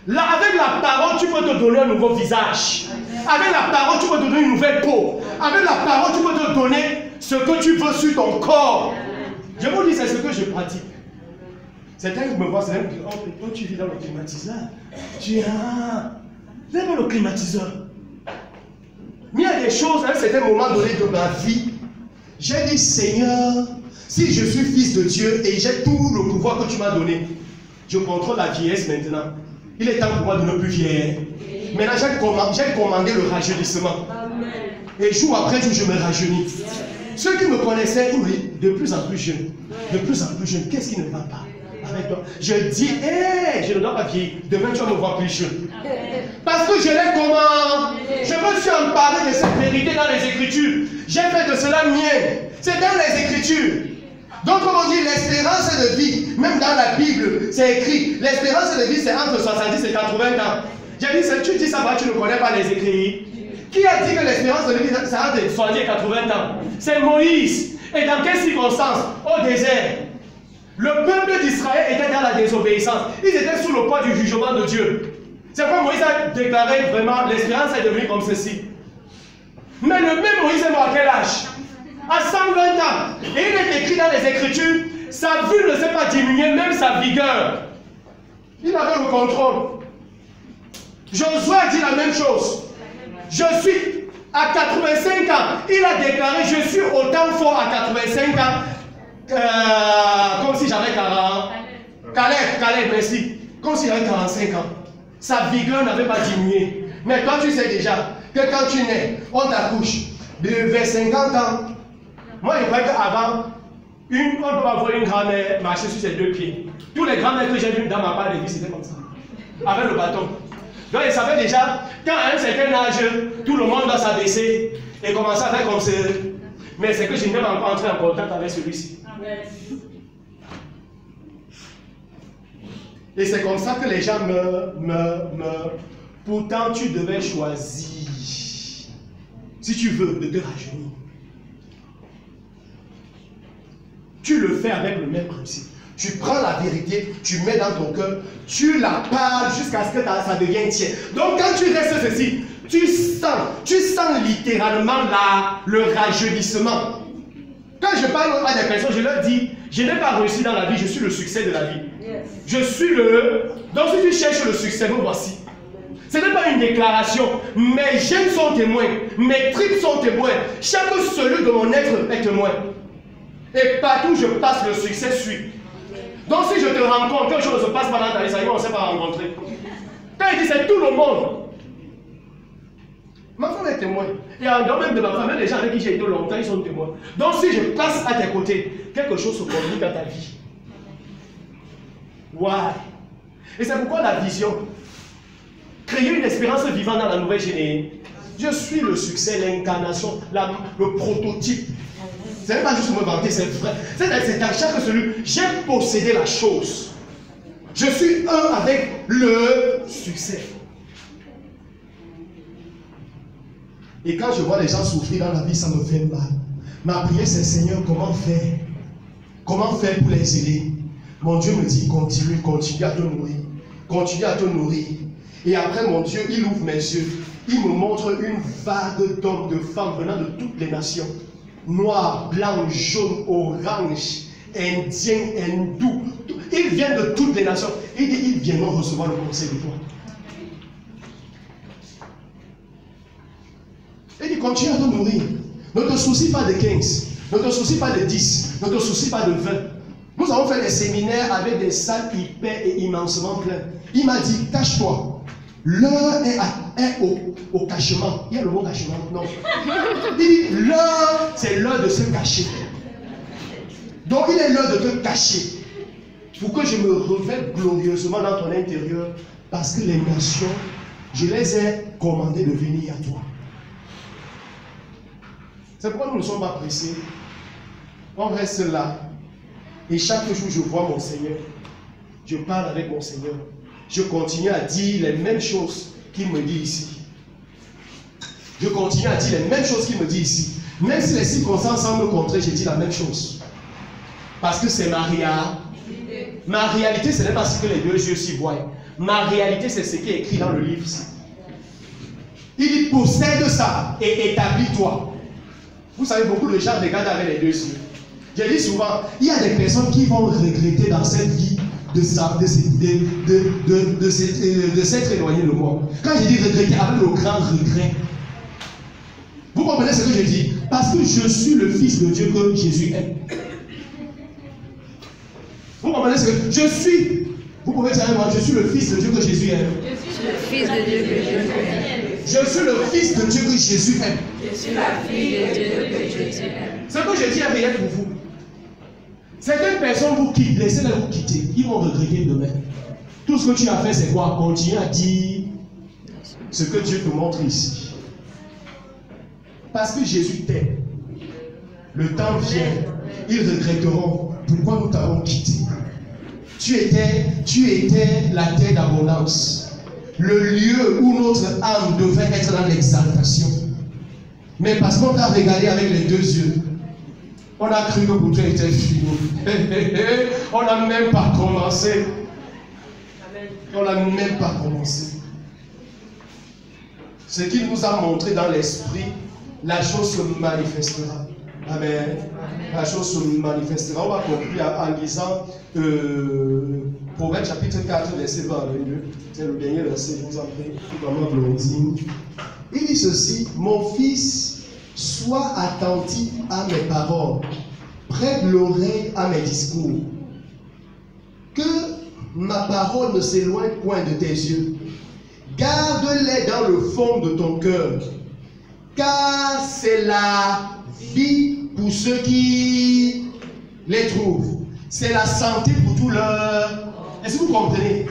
Là, avec la parole, tu peux te donner un nouveau visage. Avec la parole, tu peux te donner une nouvelle peau. Avec la parole, tu peux te donner ce que tu veux sur ton corps. Je vous dis, c'est ce que je pratique. Certains me voient, c'est même oh, toi tu vis dans le climatiseur. Tu dis, ah, c'est pas le climatiseur. Mais il y a des choses, à un certain moment donné de ma vie, j'ai dit, Seigneur, si je suis fils de Dieu et j'ai tout le pouvoir que tu m'as donné, je contrôle la vieillesse maintenant. Il est temps pour moi de ne plus vieillir. Maintenant, j'ai commandé le rajeunissement. Et jour après jour, je me rajeunis. Ceux qui me connaissaient, ils me disent de plus en plus jeune. De plus en plus jeune. Qu'est-ce qui ne va pas avec toi? Je dis, hé, je ne dois pas vieillir. Demain, tu vas me voir plus jeune. Parce que je l'ai comment? Je me suis emparé de cette vérité dans les Écritures. J'ai fait de cela mienne. C'est dans les Écritures. Donc, comme on dit, l'espérance de vie, même dans la Bible, c'est écrit. L'espérance de vie, c'est entre 70 et 80 ans. J'ai dit, tu dis ça, tu ne connais pas les écrits. Qui a dit que l'espérance de vie, c'est entre 70 et 80 ans? C'est Moïse. Et dans quelles circonstances? Au désert. Le peuple d'Israël était dans la désobéissance. Ils étaient sous le poids du jugement de Dieu. C'est pourquoi Moïse a déclaré vraiment, l'espérance est devenue comme ceci. Mais le même Moïse est mort à quel âge? À 120 ans. Et il est écrit dans les Écritures, sa vue ne s'est pas diminuée, même sa vigueur. Il avait le contrôle. Josué a dit la même chose. Je suis à 85 ans. Il a déclaré, je suis autant fort à 85 ans, comme si j'avais 40 ans. Caleb, merci. Comme si j'avais 45 ans. Sa vigueur n'avait pas diminué. Mais toi, tu sais déjà que quand tu nais, on t'accouche vers 50 ans. Moi, je croyais qu'avant, on peut avoir une grand-mère marcher sur ses deux pieds. Tous les grands-mères que j'ai vus dans ma part de vie, c'était comme ça. Avec le bâton. Donc, ils savaient déjà qu'à un certain âge, tout le monde doit s'abaisser et commencer à faire comme ça. Mais c'est que je n'ai pas encore entré en contact avec celui-ci. Et c'est comme ça que les gens Pourtant, tu devais choisir, si tu veux, de te rajeunir. Tu le fais avec le même principe. Tu prends la vérité, tu mets dans ton cœur, tu la parles jusqu'à ce que ça devienne tien. Donc quand tu restes ceci, tu sens littéralement le rajeunissement. Quand je parle à des personnes, je leur dis, je n'ai pas réussi dans la vie, je suis le succès de la vie. Yes. Je suis le... Donc si tu cherches le succès, me voici. Ce n'est pas une déclaration. Mes gènes sont témoins, mes tripes sont témoins. Chaque cellule de mon être est témoin. Et partout où je passe, le succès suit. Donc si je te rencontre, quelque chose ne se passe pas dans ta vie, ça y est, on ne s'est pas rencontré. Quand il dit c'est tout le monde. Ma femme est témoin. Et en dehors même de ma femme, les gens avec qui j'ai été longtemps, ils sont témoins. Donc si je passe à tes côtés, quelque chose se communique à ta vie. Why? Et c'est pourquoi la vision, créer une espérance vivante dans la nouvelle génération. Je suis le succès, l'incarnation, le prototype. Ce n'est pas juste me vanter, c'est vrai. C'est dans chaque celui, j'ai possédé la chose. Je suis un avec le succès. Et quand je vois les gens souffrir dans la vie, ça me fait mal. Ma prière, c'est Seigneur, comment faire? Comment faire pour les aider? Mon Dieu me dit, continue à te nourrir. Continue à te nourrir. Et après, mon Dieu, il ouvre mes yeux. Il me montre une vague d'hommes, de femmes venant de toutes les nations. Noirs, blancs, jaunes, orange, indiens, hindous. Ils viennent de toutes les nations. Il dit, ils viendront recevoir le conseil de toi. Il dit, continue à te nourrir. Ne te soucie pas de 15. Ne te soucie pas de 10. Ne te soucie pas de 20. Nous avons fait des séminaires avec des salles hyper et immensement pleines. Il m'a dit, cache-toi. L'heure est au cachement. Il y a le mot cachement? Non. Il dit, l'heure, c'est l'heure de se cacher. Donc, il est l'heure de te cacher. Pour que je me révèle glorieusement dans ton intérieur. Parce que les nations, je les ai commandées de venir à toi. C'est pourquoi nous ne sommes pas pressés. On reste là. Et chaque jour, je vois mon Seigneur. Je parle avec mon Seigneur. Je continue à dire les mêmes choses qu'il me dit ici. Je continue à dire les mêmes choses qu'il me dit ici. Même si les circonstances semblent me contrer, je dis la même chose. Parce que c'est ma réalité. Ma réalité, ce n'est pas ce que les deux yeux s'y voient. Ma réalité, c'est ce qui est écrit dans le livre ici. Il dit, possède ça et établis-toi. Vous savez, beaucoup de gens regardent avec les deux yeux. Je dis souvent, il y a des personnes qui vont regretter dans cette vie de s'être éloigné de moi. Quand je dis regretter, avec le grand regret. Vous comprenez ce que je dis? Parce que je suis le Fils de Dieu que Jésus aime. Vous comprenez ce que je suis? Vous pouvez dire moi, je suis le Fils de Dieu que Jésus aime. Je suis le Fils de Dieu que Jésus aime. Je suis le Fils de Dieu que Jésus aime. Je suis la fille de Dieu que Jésus aime. Ce que je dis est réel pour vous. Certaines personnes vous quittent, laissez-les vous quitter. Ils vont regretter demain. Tout ce que tu as fait, c'est quoi? Continuer à dire ce que Dieu te montre ici. Parce que Jésus t'aime. Le temps vient, ils regretteront pourquoi nous t'avons quitté. Tu étais la terre d'abondance, le lieu où notre âme devait être dans l'exaltation. Mais parce qu'on t'a regardé avec les deux yeux, on a cru que pour toi était fini. On n'a même pas commencé. On n'a même pas commencé. Ce qu'il nous a montré dans l'esprit, la chose se manifestera. Amen. La chose se manifestera. On va conclure en lisant Proverbe chapitre 4, verset 20 à 22. C'est le dernier verset, je vous en prie. Il dit ceci: mon fils, sois attentif à mes paroles, prête l'oreille à mes discours. Que ma parole ne s'éloigne point de tes yeux. Garde-les dans le fond de ton cœur, car c'est la vie pour ceux qui les trouvent. C'est la santé pour tout leur. Est-ce que vous comprenez?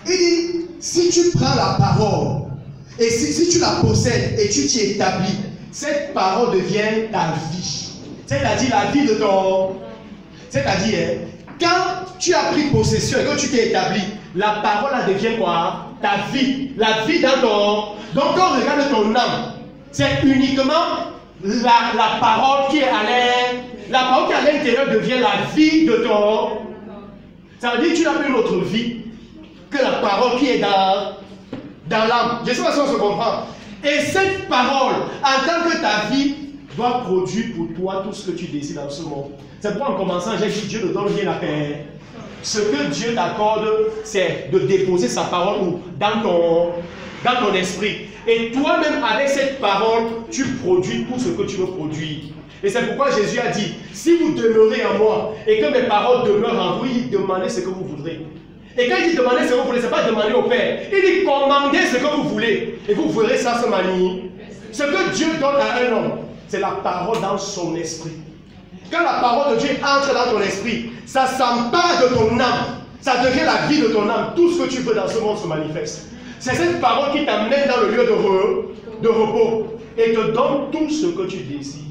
Il dit, si tu prends la parole, et si tu la possèdes et tu t'y établis, cette parole devient ta vie. C'est-à-dire la vie de ton. C'est-à-dire, quand tu as pris possession et que tu t'es établi, la parole elle devient quoi? Ta vie. La vie dans ton. Donc quand on regarde ton âme, c'est uniquement la parole qui est à l'intérieur. La parole qui est à l'intérieur devient la vie de ton. Ça veut dire que tu n'as plus une autre vie que la parole qui est dans l'âme. Je sais pas si on se comprend. Et cette parole, en tant que ta vie, doit produire pour toi tout ce que tu désires dans ce monde. C'est pourquoi en commençant, j'ai dit Dieu ne donne rien à faire. Ce que Dieu t'accorde, c'est de déposer sa parole dans ton esprit. Et toi-même, avec cette parole, tu produis tout ce que tu veux produire. Et c'est pourquoi Jésus a dit, si vous demeurez en moi et que mes paroles demeurent en vous, il dit demandez ce que vous voudrez. Et quand il dit demandez ce que vous voulez, ce n'est pas demander au Père. Il dit commandez ce que vous voulez. Et vous verrez ça se manier. Ce que Dieu donne à un homme, c'est la parole dans son esprit. Quand la parole de Dieu entre dans ton esprit, ça s'empare de ton âme. Ça devient la vie de ton âme. Tout ce que tu veux dans ce monde se manifeste. C'est cette parole qui t'amène dans le lieu de repos et te donne tout ce que tu désires.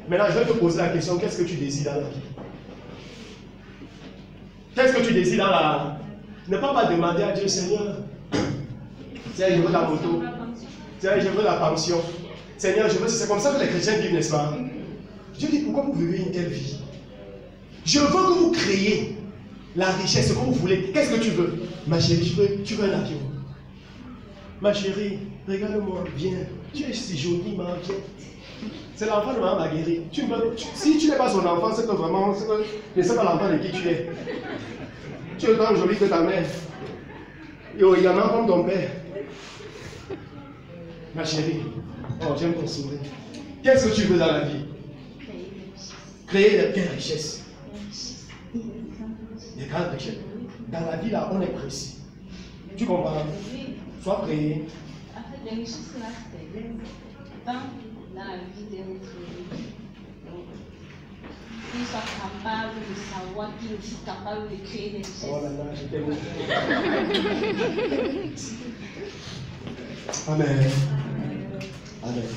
Maintenant, je vais te poser la question, qu'est-ce que tu désires dans la vie? Qu'est-ce que tu désires dans la... Ne pas demander à Dieu, Seigneur, Seigneur, je veux la moto. Seigneur, je veux la pension. Seigneur, je veux... C'est comme ça que les chrétiens vivent, n'est-ce pas? Dieu dit, pourquoi vous vivez une telle vie? Je veux que vous créiez la richesse, ce que vous voulez. Qu'est-ce que tu veux? Ma chérie, tu veux un avion. Ma chérie, regarde-moi, viens. Tu es si jolie, ma viens. C'est l'enfant de maman Maguéry. Si tu n'es pas son enfant, c'est que vraiment, je ne sais pas l'enfant de qui tu es. Tu es autant jolie que ta mère. Il y en a comme ton père. Ma chérie, oh, j'aime ton sourire. Qu'est-ce que tu veux dans la vie? Créer de quelle richesse? Des grandes richesses. Dans la vie, là, on est précis. Tu comprends? Sois prêt. En fait, les richesses là, c'est dans la vie de notre vie. Qu'il soit capable de savoir qu'il est aussi capable de créer des richesses. Oh là là, je t'aime. Amen. Amen.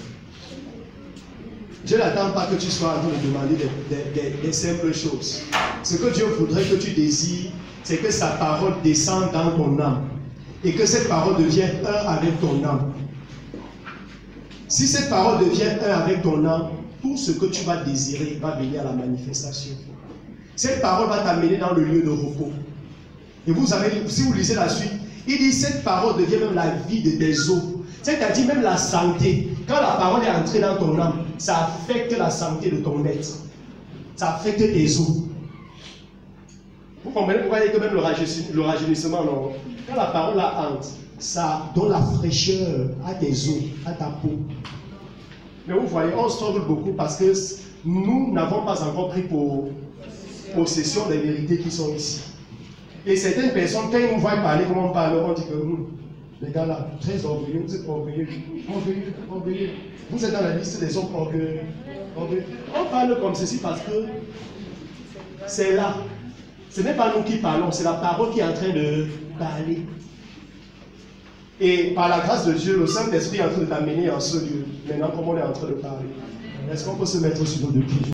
Dieu n'attend pas que tu sois en train de demander des simples choses. Ce que Dieu voudrait que tu désires, c'est que sa parole descende dans ton âme. Et que cette parole devienne un avec ton âme. Si cette parole devient un avec ton âme, tout ce que tu vas désirer va venir à la manifestation. Cette parole va t'amener dans le lieu de repos. Et vous avez, si vous lisez la suite, il dit cette parole devient même la vie de tes os. C'est-à-dire même la santé. Quand la parole est entrée dans ton âme, ça affecte la santé de ton être. Ça affecte tes os. Vous comprenez pourquoi il y a que même le rajeunissement, non? Quand la parole entre, ça donne la fraîcheur à tes os, à ta peau. Mais vous voyez, on struggle beaucoup parce que nous n'avons pas encore pris possession des vérités qui sont ici. Et certaines personnes, quand ils nous voient parler comme on parle, on dit que les gars là, très orgueilleux, vous êtes orgueilleux, orgueilleux. Vous êtes dans la liste des hommes orgueilleux. On parle comme ceci parce que c'est là. Ce n'est pas nous qui parlons, c'est la parole qui est en train de parler. Et par la grâce de Dieu, le Saint-Esprit est en train de t'amener en ce lieu. Maintenant, comme on est en train de parler, est-ce qu'on peut se mettre sur nos deux pieds?